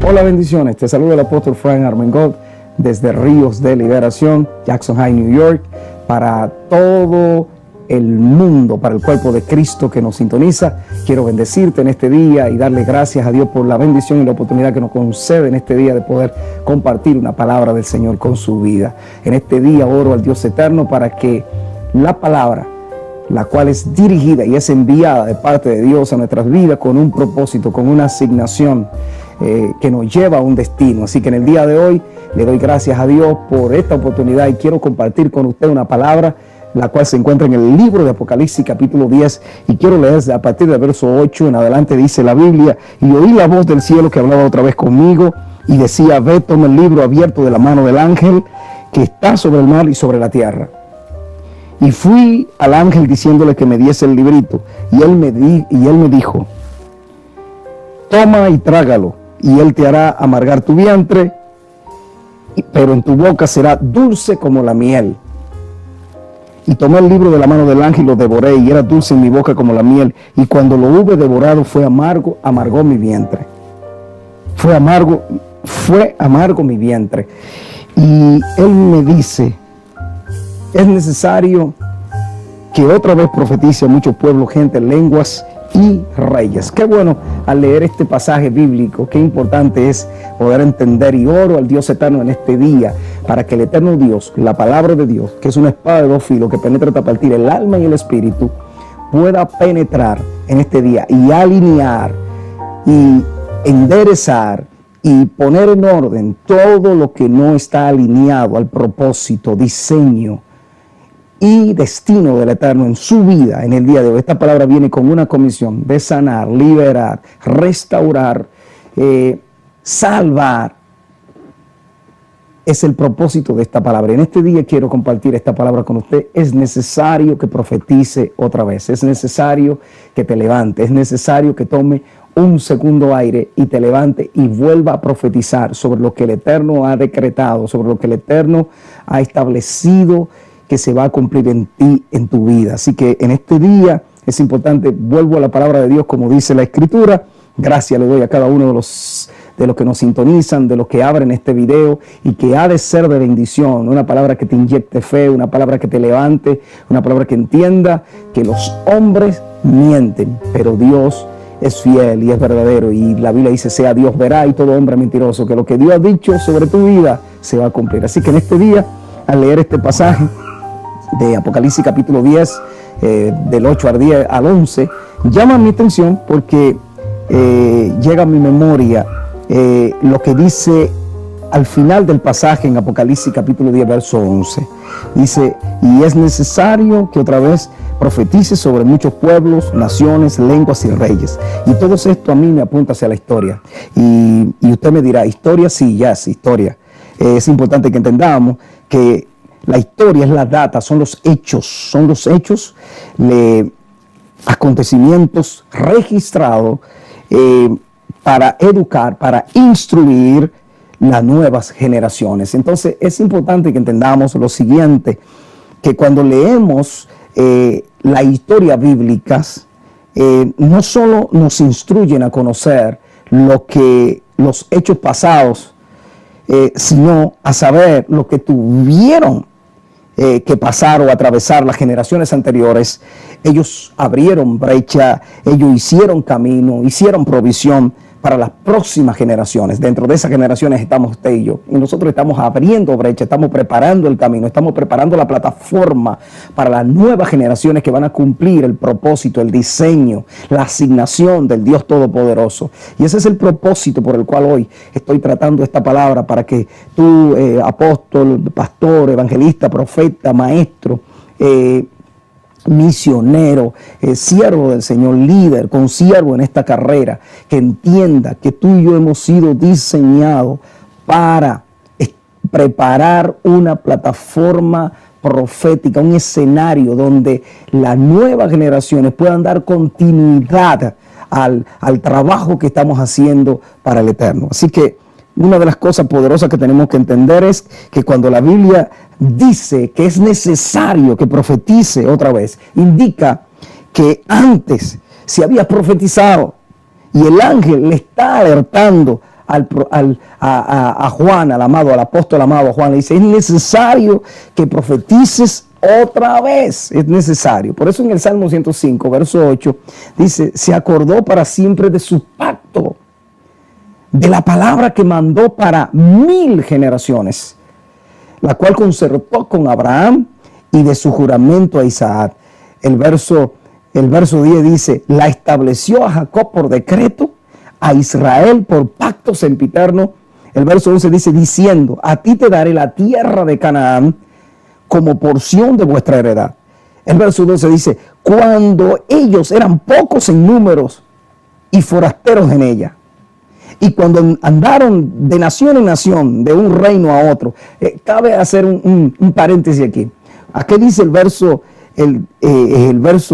Hola, bendiciones. Te saluda el apóstol Frank Armengol desde Ríos de Liberación, Jackson Heights, New York, para todo el mundo, para el cuerpo de Cristo que nos sintoniza. Quiero bendecirte en este día y darle gracias a Dios por la bendición y la oportunidad que nos concede en este día de poder compartir una palabra del Señor con su vida. En este día oro al Dios eterno para que la palabra, la cual es dirigida y es enviada de parte de Dios a nuestras vidas con un propósito, con una asignación que nos lleva a un destino. Así que en el día de hoy le doy gracias a Dios por esta oportunidad y quiero compartir con usted una palabra la cual se encuentra en el libro de Apocalipsis capítulo 10 y quiero leer a partir del verso 8 en adelante. Dice la Biblia: y oí la voz del cielo que hablaba otra vez conmigo y decía: ve, toma el libro abierto de la mano del ángel que está sobre el mar y sobre la tierra. Y fui al ángel diciéndole que me diese el librito, y él me dijo: toma y trágalo, y él te hará amargar tu vientre, pero en tu boca será dulce como la miel. Y tomé el libro de la mano del ángel y lo devoré, y era dulce en mi boca como la miel, y cuando lo hube devorado amargó mi vientre. Fue amargo mi vientre. Y él me dice: es necesario que otra vez profetice a muchos pueblos, gente, lenguas y reyes. Qué bueno al leer este pasaje bíblico, qué importante es poder entender, y oro al Dios eterno en este día para que el eterno Dios, la palabra de Dios, que es una espada de dos filos que penetra hasta partir el alma y el espíritu, pueda penetrar en este día y alinear y enderezar y poner en orden todo lo que no está alineado al propósito, diseño y destino del Eterno en su vida en el día de hoy. Esta palabra viene con una comisión de sanar, liberar, restaurar, salvar. Es el propósito de esta palabra. En este día quiero compartir esta palabra con usted. Es necesario que profetice otra vez. Es necesario que te levante. Es necesario que tome un segundo aire y te levante y vuelva a profetizar sobre lo que el Eterno ha decretado, sobre lo que el Eterno ha establecido que se va a cumplir en ti, en tu vida. Así que en este día es importante, vuelvo a la palabra de Dios como dice la Escritura. Gracias le doy a cada uno de los que nos sintonizan, de los que abren este video, y que ha de ser de bendición, una palabra que te inyecte fe, una palabra que te levante, una palabra que entienda que los hombres mienten, pero Dios es fiel y es verdadero, y la Biblia dice: sea Dios verá y todo hombre mentiroso, que lo que Dios ha dicho sobre tu vida se va a cumplir. Así que en este día, al leer este pasaje de Apocalipsis capítulo 10, del 8 al 11, llama mi atención porque llega a mi memoria lo que dice al final del pasaje en Apocalipsis capítulo 10, verso 11. Dice: y es necesario que otra vez profetice sobre muchos pueblos, naciones, lenguas y reyes. Y todo esto a mí me apunta hacia la historia. Y usted me dirá: historia, sí, ya es historia. Es importante que entendamos que la historia es la data, son los hechos, acontecimientos registrados para educar, para instruir las nuevas generaciones. Entonces es importante que entendamos lo siguiente, que cuando leemos la historia bíblica, no solo nos instruyen a conocer los hechos pasados, sino a saber lo que tuvieron que pasar o atravesar las generaciones anteriores. Ellos abrieron brecha, ellos hicieron camino, hicieron provisión para las próximas generaciones. Dentro de esas generaciones estamos usted y yo, y nosotros estamos abriendo brecha, estamos preparando el camino, estamos preparando la plataforma para las nuevas generaciones que van a cumplir el propósito, el diseño, la asignación del Dios Todopoderoso. Y ese es el propósito por el cual hoy estoy tratando esta palabra, para que tú, apóstol, pastor, evangelista, profeta, maestro, misionero, siervo del Señor, líder, consiervo en esta carrera, que entienda que tú y yo hemos sido diseñados para preparar una plataforma profética, un escenario donde las nuevas generaciones puedan dar continuidad al trabajo que estamos haciendo para el Eterno. Así que una de las cosas poderosas que tenemos que entender es que cuando la Biblia dice que es necesario que profetice otra vez, indica que antes se había profetizado y el ángel le está alertando a Juan, al amado, al apóstol amado Juan, le dice, es necesario que profetices otra vez, es necesario. Por eso en el Salmo 105, verso 8, dice, se acordó para siempre de su pacto, de la palabra que mandó para 1000 generaciones, la cual concertó con Abraham y de su juramento a Isaac. El verso 10 dice, la estableció a Jacob por decreto, a Israel por pacto sempiterno. El verso 11 dice, diciendo, a ti te daré la tierra de Canaán como porción de vuestra heredad. El verso 12 dice, cuando ellos eran pocos en números y forasteros en ella, y cuando andaron de nación en nación, de un reino a otro. Cabe hacer un paréntesis aquí. Aquí dice el verso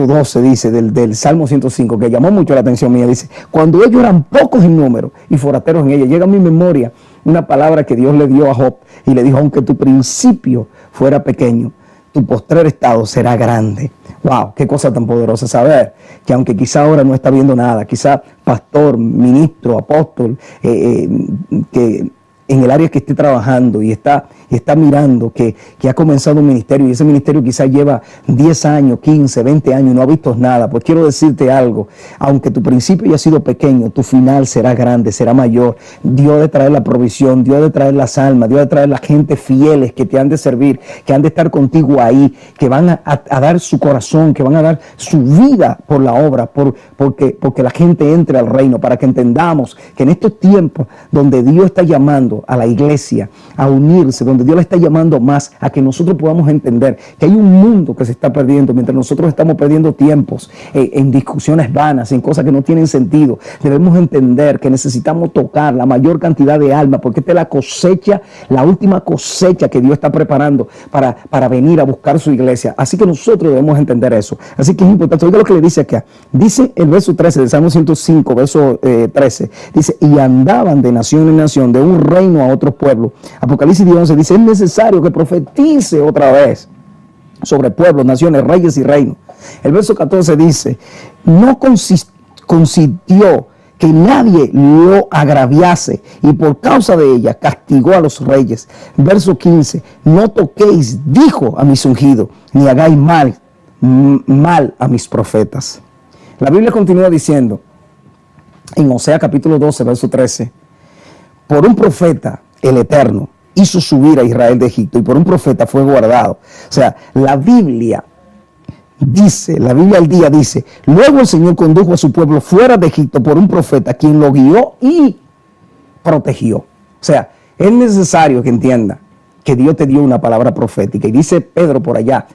12, dice del Salmo 105, que llamó mucho la atención mía. Dice, cuando ellos eran pocos en número y forasteros en ella. Llega a mi memoria una palabra que Dios le dio a Job y le dijo, aunque tu principio fuera pequeño, tu postrer estado será grande. Wow, qué cosa tan poderosa saber que aunque quizá ahora no está viendo nada, quizá pastor, ministro, apóstol, que en el área que esté trabajando y está mirando que ha comenzado un ministerio y ese ministerio quizá lleva 10 años, 15, 20 años y no ha visto nada, pues quiero decirte algo, aunque tu principio haya sido pequeño, tu final será grande, será mayor. Dios ha de traer la provisión, Dios ha de traer las almas, Dios ha de traer la gente fieles que te han de servir, que han de estar contigo ahí, que van a dar su corazón, que van a dar su vida por la obra, porque la gente entre al reino, para que entendamos que en estos tiempos donde Dios está llamando a la iglesia a unirse, donde Dios le está llamando más a que nosotros podamos entender que hay un mundo que se está perdiendo mientras nosotros estamos perdiendo tiempos en discusiones vanas, en cosas que no tienen sentido. Debemos entender que necesitamos tocar la mayor cantidad de almas, porque esta es la cosecha, la última cosecha que Dios está preparando para venir a buscar su iglesia. Así que nosotros debemos entender eso. Así que es importante. Oiga lo que le dice acá. Dice el verso 13 del Salmo 105, verso 13. Dice, y andaban de nación en nación, de un reino a otros pueblos. Apocalipsis 11 dice, es necesario que profetice otra vez sobre pueblos, naciones, reyes y reinos. El verso 14 dice, no consintió que nadie lo agraviase y por causa de ella castigó a los reyes. Verso 15, no toquéis, dijo a mis ungidos, ni hagáis mal a mis profetas. La Biblia continúa diciendo en Osea capítulo 12, verso 13, por un profeta el Eterno hizo subir a Israel de Egipto y por un profeta fue guardado. O sea, la Biblia al día dice, luego el Señor condujo a su pueblo fuera de Egipto por un profeta, quien lo guió y protegió. O sea, es necesario que entienda que Dios te dio una palabra profética. Y dice Pedro por allá,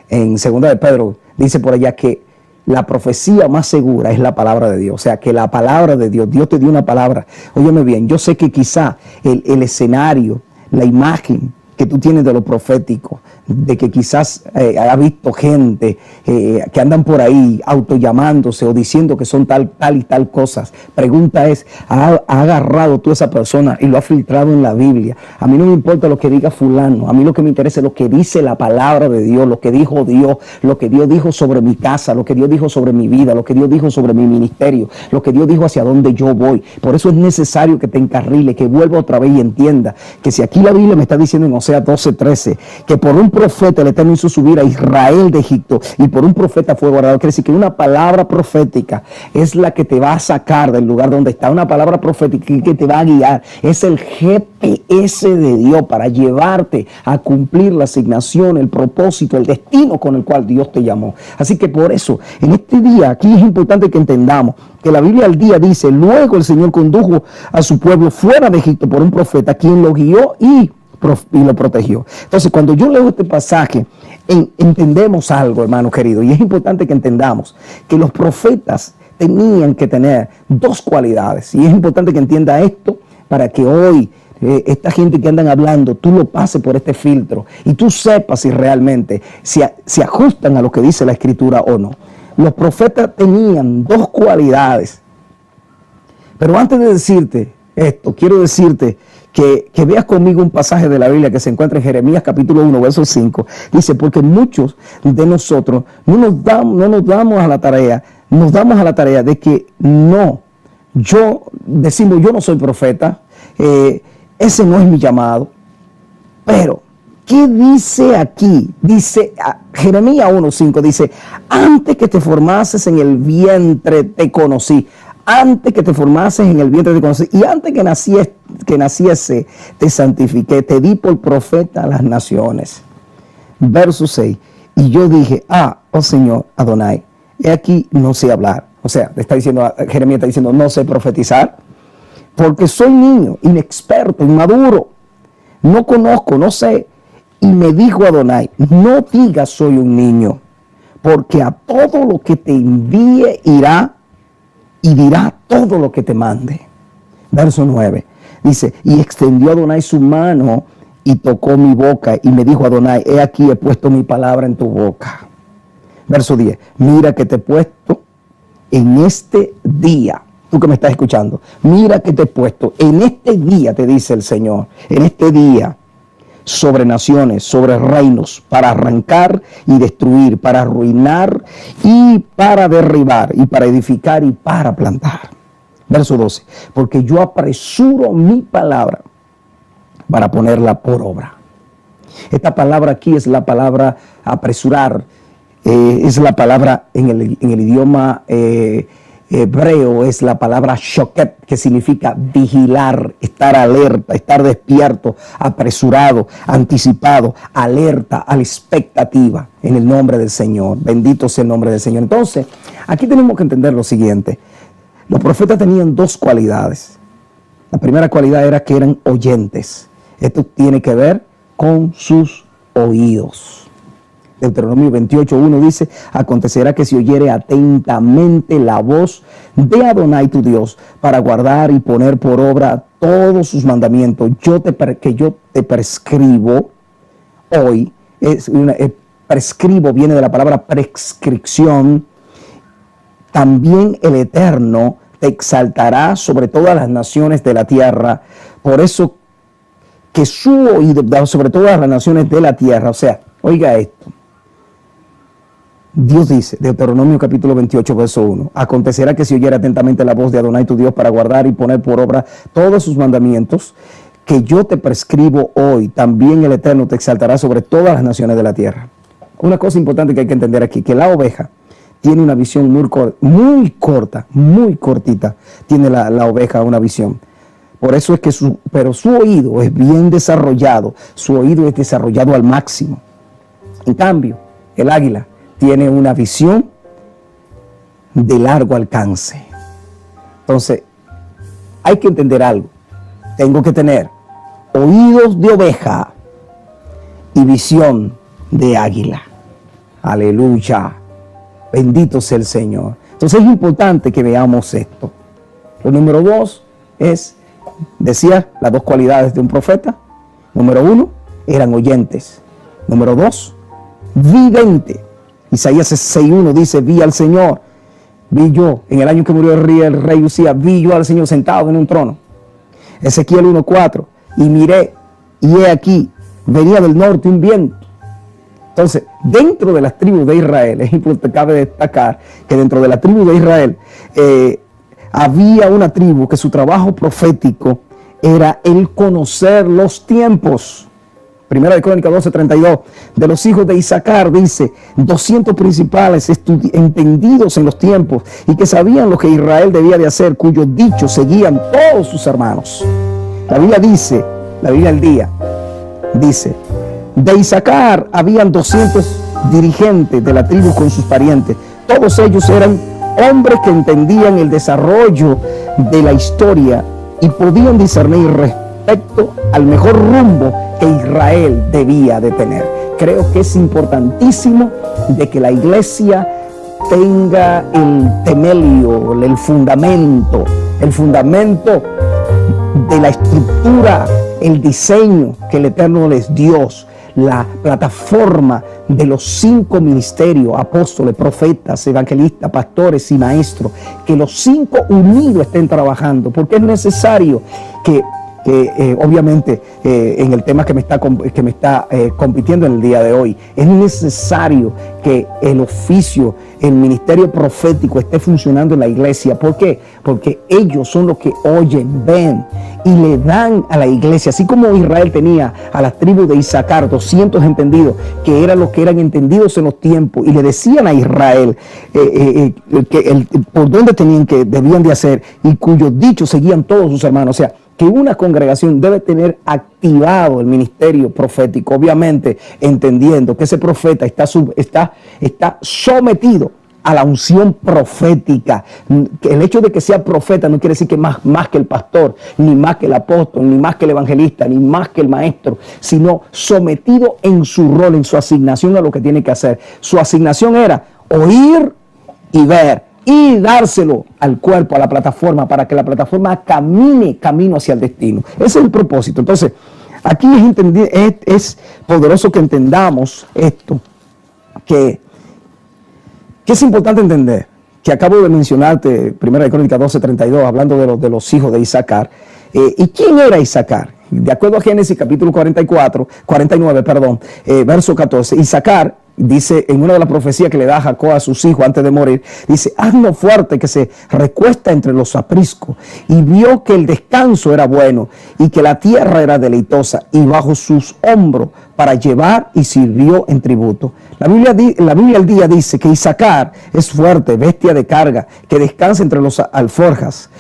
en 2 de Pedro, dice por allá que la profecía más segura es la palabra de Dios. O sea, que la palabra de Dios, Dios te dio una palabra. Óyeme bien, yo sé que quizá el escenario, la imagen que tú tienes de lo profético, de que quizás ha visto gente que andan por ahí autollamándose o diciendo que son tal y tal cosas. Pregunta es, ¿ha agarrado tú a esa persona y lo ha filtrado en la Biblia? A mí no me importa lo que diga fulano, a mí lo que me interesa es lo que dice la palabra de Dios, lo que dijo Dios, lo que Dios dijo sobre mi casa, lo que Dios dijo sobre mi vida, lo que Dios dijo sobre mi ministerio, lo que Dios dijo hacia dónde yo voy. Por eso es necesario que te encarrile, que vuelva otra vez y entienda que si aquí la Biblia me está diciendo en Osea 12:13 que por un profeta el Eterno hizo subir a Israel de Egipto y por un profeta fue guardado, quiere decir que una palabra profética es la que te va a sacar del lugar donde está. Una palabra profética que te va a guiar, es el GPS de Dios para llevarte a cumplir la asignación, el propósito, el destino con el cual Dios te llamó. Así que por eso en este día aquí es importante que entendamos que la Biblia al día dice, luego el Señor condujo a su pueblo fuera de Egipto por un profeta, quien lo guió y lo protegió. Entonces, cuando yo leo este pasaje, entendemos algo, hermano querido, y es importante que entendamos que los profetas tenían que tener dos cualidades, y es importante que entienda esto para que hoy esta gente que andan hablando, tú lo pases por este filtro y tú sepas si realmente se ajustan a lo que dice la Escritura o no. Los profetas tenían dos cualidades, pero antes de decirte esto, quiero decirte que veas conmigo un pasaje de la Biblia que se encuentra en Jeremías capítulo 1, verso 5. Dice, porque muchos de nosotros nos damos a la tarea de que decimos, yo no soy profeta, ese no es mi llamado. Pero, ¿qué dice aquí? Dice, Jeremías 1:5 dice, antes que te formases en el vientre te conocí. Antes que te formases en el vientre te conocí. Y antes que naciese te santifiqué. Te di por profeta a las naciones. Verso 6. Y yo dije, oh Señor Adonai, he aquí no sé hablar. O sea, Jeremías está diciendo, no sé profetizar. Porque soy niño, inexperto, inmaduro. No conozco, no sé. Y me dijo Adonai, no digas soy un niño, porque a todo lo que te envíe irá y dirá todo lo que te mande. Verso 9, dice, y extendió Adonai su mano y tocó mi boca y me dijo Adonai, he aquí he puesto mi palabra en tu boca. Verso 10, mira que te he puesto en este día. Tú que me estás escuchando, mira que te he puesto en este día, te dice el Señor, en este día, sobre naciones, sobre reinos, para arrancar y destruir, para arruinar y para derribar, y para edificar y para plantar. Verso 12, porque yo apresuro mi palabra para ponerla por obra. Esta palabra aquí es la palabra apresurar, es la palabra en el idioma hebreo, es la palabra shoket, que significa vigilar, estar alerta, estar despierto, apresurado, anticipado, alerta, a la expectativa, en el nombre del Señor. Bendito sea el nombre del Señor. Entonces, aquí tenemos que entender lo siguiente. Los profetas tenían dos cualidades. La primera cualidad era que eran oyentes. Esto tiene que ver con sus oídos. Deuteronomio 28:1 dice, acontecerá que si oyere atentamente la voz de Adonai tu Dios para guardar y poner por obra todos sus mandamientos, que yo te prescribo hoy. Prescribo viene de la palabra prescripción. También el Eterno te exaltará sobre todas las naciones de la tierra. Por eso que su oído sobre todas las naciones de la tierra. O sea, oiga esto. Dios dice, Deuteronomio capítulo 28, verso 1, acontecerá que si oyera atentamente la voz de Adonai tu Dios para guardar y poner por obra todos sus mandamientos, que yo te prescribo hoy, también el Eterno te exaltará sobre todas las naciones de la tierra. Una cosa importante que hay que entender aquí, que la oveja tiene una visión muy corta, muy cortita, tiene la oveja una visión. Por eso es que su oído es bien desarrollado, su oído es desarrollado al máximo. En cambio, el águila tiene una visión de largo alcance. Entonces, hay que entender algo. Tengo que tener oídos de oveja y visión de águila. Aleluya. Bendito sea el Señor. Entonces es importante que veamos esto. Lo número 2 es, decía, las dos cualidades de un profeta. Número 1, eran oyentes. Número 2, vidente. Isaías 6:1 dice, vi al Señor, vi yo, en el año que murió el rey Usías, vi yo al Señor sentado en un trono. Ezequiel 1:4, y miré, y he aquí, venía del norte un viento. Entonces, dentro de las tribus de Israel, es importante, cabe destacar que dentro de la tribu de Israel había una tribu que su trabajo profético era el conocer los tiempos. Primera de Crónicas 12:32, de los hijos de Isaacar dice, 200 principales entendidos en los tiempos y que sabían lo que Israel debía de hacer, cuyos dichos seguían todos sus hermanos. La Biblia dice, la Biblia al día, dice, de Isaacar habían 200 dirigentes de la tribu con sus parientes. Todos ellos eran hombres que entendían el desarrollo de la historia y podían discernir respecto al mejor rumbo que Israel debía de tener. Creo que es importantísimo de que la iglesia tenga el temelio, el fundamento de la estructura, el diseño que el Eterno les dio, la plataforma de los 5 ministerios, apóstoles, profetas, evangelistas, pastores y maestros, que los 5 unidos estén trabajando, porque es necesario que obviamente en el tema que me está compitiendo en el día de hoy, es necesario que el oficio, el ministerio profético esté funcionando en la iglesia. ¿Por qué? Porque ellos son los que oyen, ven y le dan a la iglesia, así como Israel tenía a las tribus de Isaacar 200 entendidos, que eran los que eran entendidos en los tiempos, y le decían a Israel por dónde debían de hacer, y cuyos dichos seguían todos sus hermanos. O sea, que una congregación debe tener activado el ministerio profético, obviamente entendiendo que ese profeta está sometido a la unción profética. El hecho de que sea profeta no quiere decir que más que el pastor, ni más que el apóstol, ni más que el evangelista, ni más que el maestro, sino sometido en su rol, en su asignación a lo que tiene que hacer. Su asignación era oír y ver, y dárselo al cuerpo, a la plataforma, para que la plataforma camino hacia el destino. Ese es el propósito. Entonces, aquí es poderoso que entendamos esto, que es importante entender, que acabo de mencionarte, 1 Crónicas 12:32, hablando de los hijos de Isaacar. ¿Y quién era Isaacar? De acuerdo a Génesis capítulo 49, verso 14, Isaacar dice en una de las profecías que le da a Jacob a sus hijos antes de morir, dice: hazlo fuerte que se recuesta entre los apriscos. Y vio que el descanso era bueno y que la tierra era deleitosa, y bajo sus hombros para llevar, y sirvió en tributo. La Biblia al día dice que Isaacar es fuerte, bestia de carga, que descansa entre los alforjas.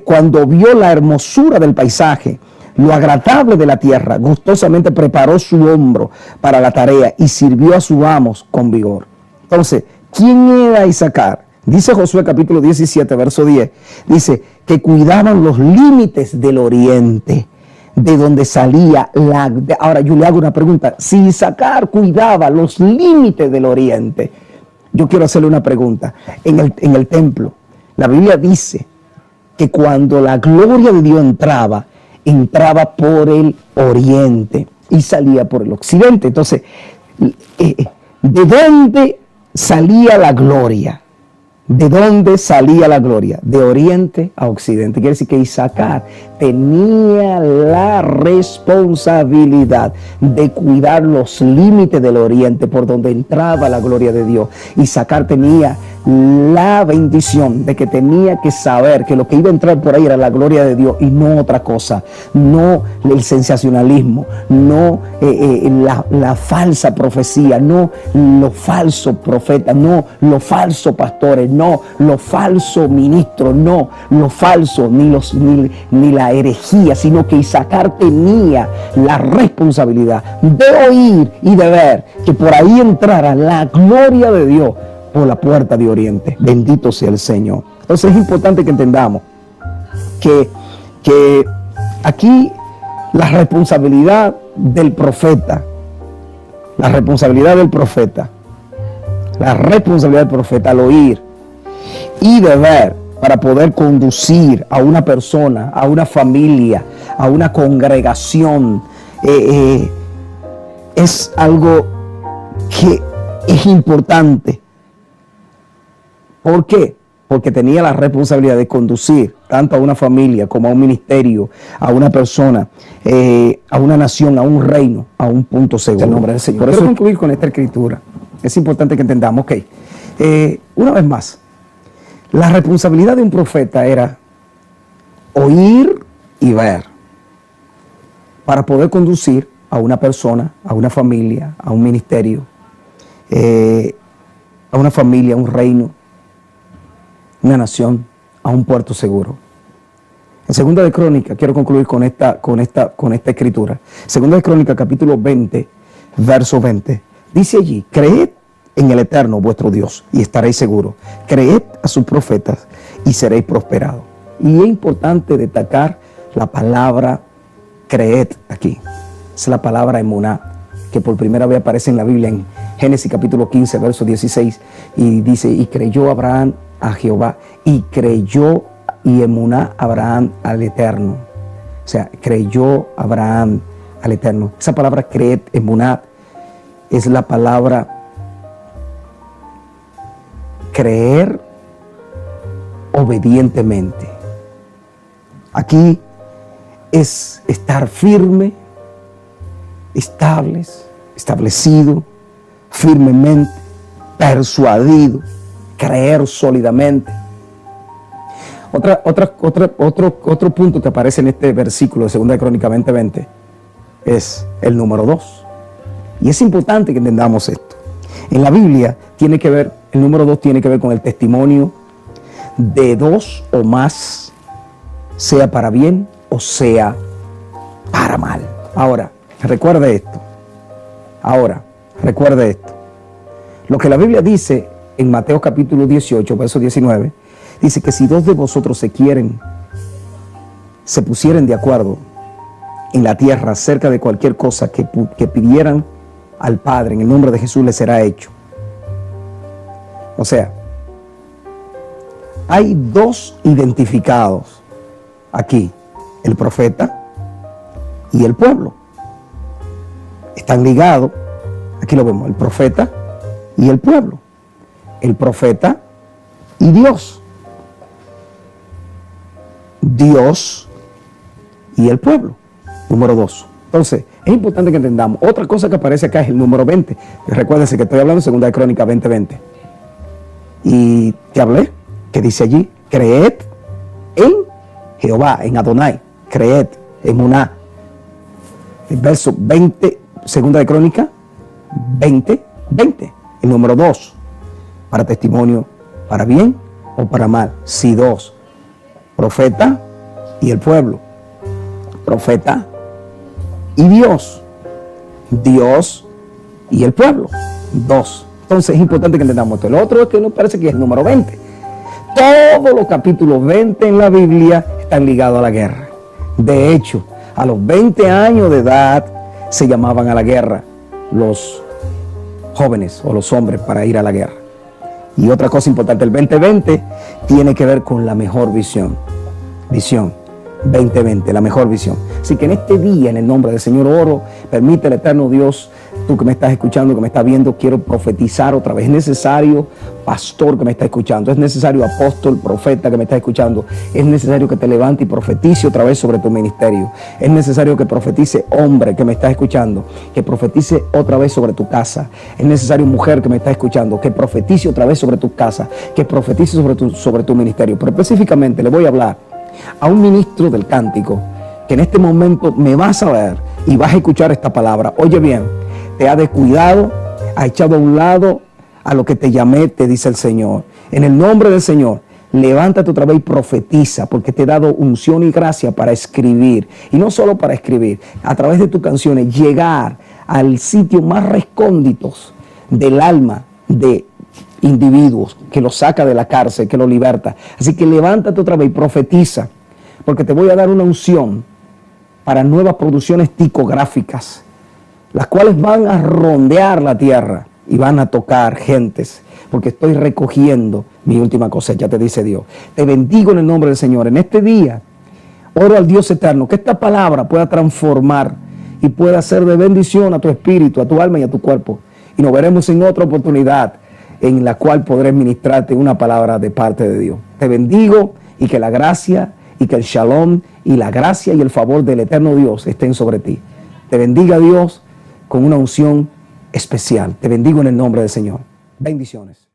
Cuando vio la hermosura del paisaje, lo agradable de la tierra, gustosamente preparó su hombro para la tarea y sirvió a sus amos con vigor. Entonces, ¿quién era Isaacar? Dice Josué capítulo 17, verso 10, dice que cuidaban los límites del oriente, de donde salía Ahora yo le hago una pregunta: si Isaacar cuidaba los límites del oriente, yo quiero hacerle una pregunta. En el templo, la Biblia dice que cuando la gloria de Dios entraba por el oriente y salía por el occidente. Entonces, ¿de dónde salía la gloria? ¿De dónde salía la gloria? De oriente a occidente. Quiere decir que Isaacar tenía la responsabilidad de cuidar los límites del oriente por donde entraba la gloria de Dios. Isaacar tenía la bendición de que tenía que saber que lo que iba a entrar por ahí era la gloria de Dios y no otra cosa, no el sensacionalismo, no la falsa profecía, no los falsos profetas, no los falsos pastores, no los falsos ministros, no los falsos ni la herejía, sino que Isaacar tenía la responsabilidad de oír y de ver que por ahí entrara la gloria de Dios por la puerta de oriente. Bendito sea el Señor. Entonces es importante que entendamos que aquí la responsabilidad del profeta al oír y de ver para poder conducir a una persona, a una familia, a una congregación, es algo que es importante. ¿Por qué? Porque tenía la responsabilidad de conducir tanto a una familia como a un ministerio, a una persona, a una nación, a un reino, a un punto seguro. El nombre del Señor. Por eso concluir con esta escritura. Es importante que entendamos. Una vez más, la responsabilidad de un profeta era oír y ver para poder conducir a una persona, a una familia, a un ministerio, a una familia, a un reino, una nación, a un puerto seguro. En Segunda de Crónicas, quiero concluir con esta escritura. Segunda de Crónicas, capítulo 20, verso 20. Dice allí: creed en el Eterno vuestro Dios y estaréis seguros. Creed a sus profetas y seréis prosperados. Y es importante destacar la palabra creed aquí. Es la palabra emuná, que por primera vez aparece en la Biblia en Génesis capítulo 15, verso 16. Y dice: y creyó Abraham a Jehová, y creyó y emuná Abraham al Eterno. O sea, creyó Abraham al Eterno. Esa palabra creed, emuná, es la palabra creer obedientemente. Aquí es estar firme, establecido, firmemente, persuadido, creer sólidamente. Otro punto que aparece en este versículo de 2 Crónicas 20:20 es el número 2. Y es importante que entendamos esto. En la Biblia el número 2 tiene que ver con el testimonio de dos o más, sea para bien o sea para mal. Ahora, recuerde esto. Lo que la Biblia dice en Mateo capítulo 18, verso 19, dice que si dos de vosotros se pusieren de acuerdo en la tierra acerca de cualquier cosa que pidieran al Padre, en el nombre de Jesús les será hecho. O sea, hay dos identificados aquí, el profeta y el pueblo. Están ligados, aquí lo vemos, el profeta y el pueblo. El profeta y Dios. Dios y el pueblo. Número 2. Entonces, es importante que entendamos. Otra cosa que aparece acá es el número 20. Recuérdense que estoy hablando de 2 Crónicas 20:20. Y te hablé, que dice allí, creed en Jehová, en Adonai. Creed en Muná. El verso 20, 2 Crónicas 20:20. El número 2. Para testimonio, para bien o para mal. Si dos. Profeta y el pueblo. Profeta y Dios. Dios y el pueblo. 2. Entonces es importante que entendamos esto. El otro es que nos parece que es el número 20. Todos los capítulos 20 en la Biblia están ligados a la guerra. De hecho, a los 20 años de edad se llamaban a la guerra los jóvenes o los hombres para ir a la guerra. Y otra cosa importante, el 2020 tiene que ver con la mejor visión. Visión 2020, la mejor visión. Así que en este día, en el nombre del Señor, oro, permite el eterno Dios, tú que me estás escuchando, que me estás viendo, quiero profetizar otra vez. Es necesario, pastor que me está escuchando, es necesario, apóstol, profeta que me está escuchando, es necesario que te levante y profetice otra vez sobre tu ministerio. Es necesario que profetice, hombre que me está escuchando, que profetice otra vez sobre tu casa. Es necesario, mujer que me está escuchando, que profetice otra vez sobre tu casa, que profetice sobre tu ministerio. Pero específicamente le voy a hablar a un ministro del cántico que en este momento me vas a ver y vas a escuchar esta palabra. Oye bien, te ha descuidado, ha echado a un lado a lo que te llamé, te dice el Señor. En el nombre del Señor, levántate otra vez y profetiza, porque te he dado unción y gracia para escribir. Y no solo para escribir, a través de tus canciones, llegar al sitio más recónditos del alma de individuos, que los saca de la cárcel, que los liberta. Así que levántate otra vez y profetiza, porque te voy a dar una unción para nuevas producciones discográficas, las cuales van a rondear la tierra y van a tocar gentes, porque estoy recogiendo mi última cosecha, te dice Dios. Te bendigo en el nombre del Señor. En este día, oro al Dios eterno, que esta palabra pueda transformar y pueda ser de bendición a tu espíritu, a tu alma y a tu cuerpo. Y nos veremos en otra oportunidad en la cual podré ministrarte una palabra de parte de Dios. Te bendigo y que la gracia y que el shalom y la gracia y el favor del eterno Dios estén sobre ti. Te bendiga Dios con una unción especial. Te bendigo en el nombre del Señor. Bendiciones.